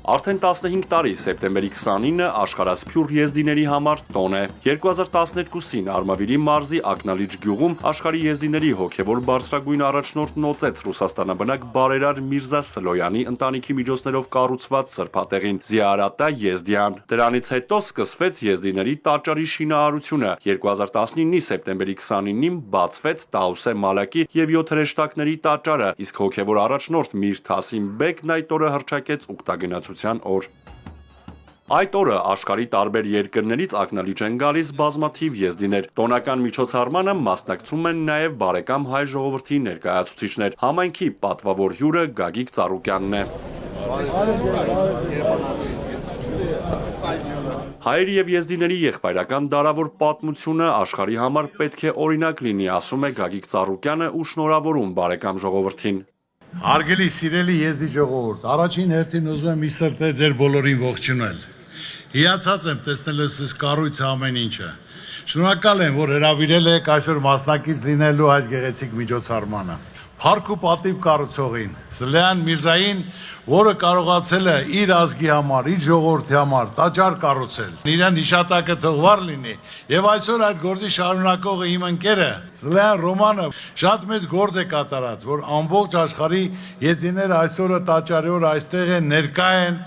Արդեն 15 տարի սեպտեմբերի 29-ը աշխարհասփյուռ եզդիների համար տոն է։ 2012-ին Արմավիրի մարզի Ակնալիջ գյուղում աշխարհի եզդիների հոգևոր բարձրագույն առաջնորդն օծեց Ռուսաստանաբնակ բարերար Միրզա Սլոյանի ընտանիքի միջոցներով կառուցված սրբատեղին Զիարատա Եզդիան։ Դրանից հետո սկսվեց եզդիների տաճարի շինարարությունը։ 2019-ի սեպտեմբերի 29-ին բացվեց Տաուսե Մալակի եւ 7 հրեշտակների տաճարը, իսկ հոգևոր առաջնորդ Միր Թասիմ Բեկն այդ օրը հռչակեց ուխտագնացության օր։ Այդ օրը աշխարհի տարբեր երկրներից ակնալիջ են գալիս բազմաթիվ եզդիներ։ Տոնական միջոցառմանը մասնակցում են նաև բարեկամ հայ ժողովրդի ներկայացուցիչներ։ Համայնքի պատվավոր հյուրը Գագիկ Ծառուկյանն է։ Հայերի եւ եզդիների եղբայրական դարավոր պատմությունը աշխարհի համար պետք է օրինակ լինի, ասում է Գագիկ Ծառուկյանը ու շնորհավորում բարեկամ ժողովրդին։ Հարգելի սիրելի եզդի ժողովուրդ, առաջին հերթին ուզում եմ իսրտե ձեր բոլորին ողջունել։ Հիացած եմ տեսնելով այս կառույցը ամեն ինչը։ Շնորհակալ եմ, որ հրավիրել եք այսօր մասնակից լինելու այս գեղեցիկ միջոցառմանը։ Փառք ու պատիվ կառուցողին, Սլոյան Միրզային, որը կարողացել է իր ազգի համար, իր ժողովրդի համար տաճար կառուցել։ Իրեն հիշատակը թողվար լինի, եւ այսօր այդ գործի շարունակողը իմ ընկերը Սլոյան Ռոմանը շատ մեծ գործ է կատարած, որ ամբողջ աշխարհի եզդիները այսօրը տաճարի օր այստեղ են, ներկա են,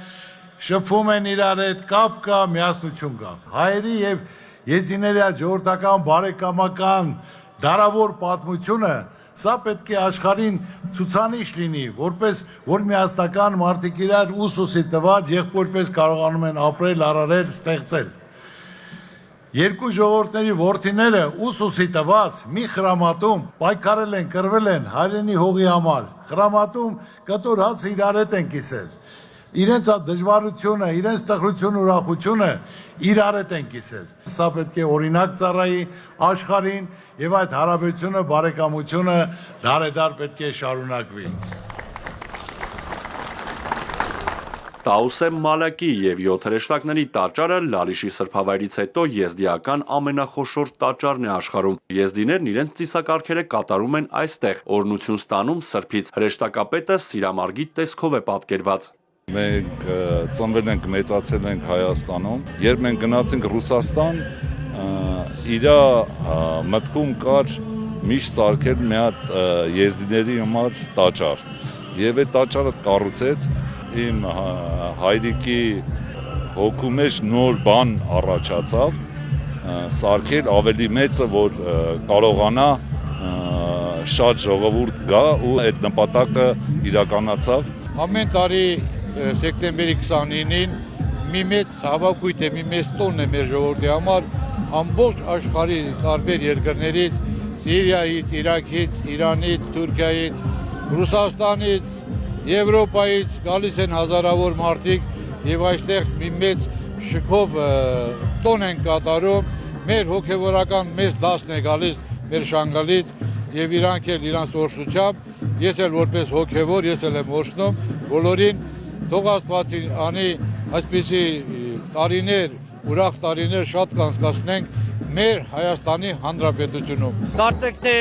շփվում են իրար հետ, կապ կա, միասնություն կա։ Հայերի եւ եզդիների ժողովրդական բարեկամական դարավոր պատմությունը սա պետք է աշխարհին ցուցանիշ լինի, որ միասնական մարդիկ իրար ուսուսի տված եղբորպես կարողանում են ապրել, արարել, ստեղծել։ Երկու ժողովուրդների որդիները ուսուսի տված մի խրամատում պայքարել են, կռվել են հայրենի հողի համար։ Խրամատում կտոր հաց իրար հետ են կիսել։ Իրենց դժվարությունը, իրենց տխրությունը, ուրախությունը իրար հետ են կիսել։ Սա պետք է օրինակ ծառայի աշխարհին եւ այդ հարաբերությունը, բարեկամությունը դարեդար պետք է շարունակվի։ Տաուսե Մալակի եւ 7 հրեշտակների տաճարը Լալիշի սրբավայրից հետո եզդիական ամենախոշոր տաճարն է աշխարհում։ Եզդիներն իրենց ծիսակարգերը կատարում են այստեղ, օրհնություն ստանում սրբից։ Հրեշտակապետը Սիրամարգի տեսքով է պատկերված։ Մենք ծնվել ենք, մեծացել ենք Հայաստանում։ Երբ մենք գնացինք Ռուսաստան, իր մտքում կար միշտ սարքել մի հատ եզդիների համար տաճար։ Եվ այդ տաճարը կառուցեց իմ հայրիկի հոգու մեջ նոր բան առաջացավ, սարքել ավելի մեծը, որ կարողանա շատ ժողովուրդ գա ու այդ նպատակը իրականացավ։ Ամեն տարի սեպտեմբերի 29-ին մի մեծ հավաքույթ է, մի մեծ տոն է մեր ժողովրդի համար, ամբողջ աշխարհի տարբեր երկրներից, Սիրիայից, Իրաքից, Իրանից, Թուրքիայից, Ռուսաստանից, Եվրոպայից գալիս են հազարավոր մարդիկ եւ այստեղ մի մեծ շքով տոն են կատարում, մեր հոգեվորական մեծ դասն է գալիս մեր շանգալից եւ իրանք էլ իրանց օրհնությամբ, ես էլ որպես հոգևոր, ես էլ եմ օրհնում բոլորին, թող Աստված անի այսպիսի տարիներ, ուրախ տարիներ շատ կանցկացնենք մեր Հայաստանի Հանրապետությունում։ Կարծեք թե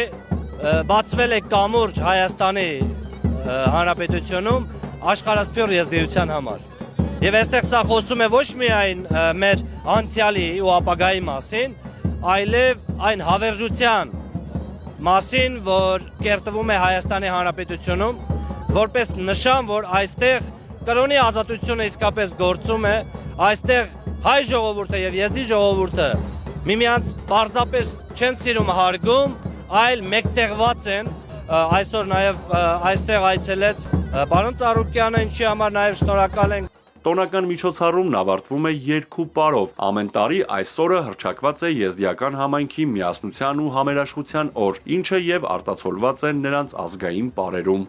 բացվել է կամուրջ Հայաստանի Հանրապետությունում աշխարհասփյուռ եզդիության համար։ Եվ այստեղ սա խոսում է ոչ միայն մեր անցյալի ու ապագայի մասին, այլև այն հավերժության մասին, որ կերտվում է Հայաստանի Հանրապետությունում, որպես նշան, որ այստեղ կրոնի ազատությունը իսկապես գործում է, այստեղ հայ ժողովուրդը եւ եզդի ժողովուրդը միմյանց պարզապես չեն սիրում հարգում, այլ մեկտեղված են։ Այսօր նաև այստեղ այցելեց պարոն Ծառուկյանը, ինչի համար նաև շնորհակալ ենք։ Տոնական միջոցառումն ավարտվում է երկու պարով։ Ամեն տարի այս օրը հռչակված է եզդիական համայնքի միասնության ու համերաշխության օր, ինչը եւ արտացոլված է նրանց ազգային պարերում։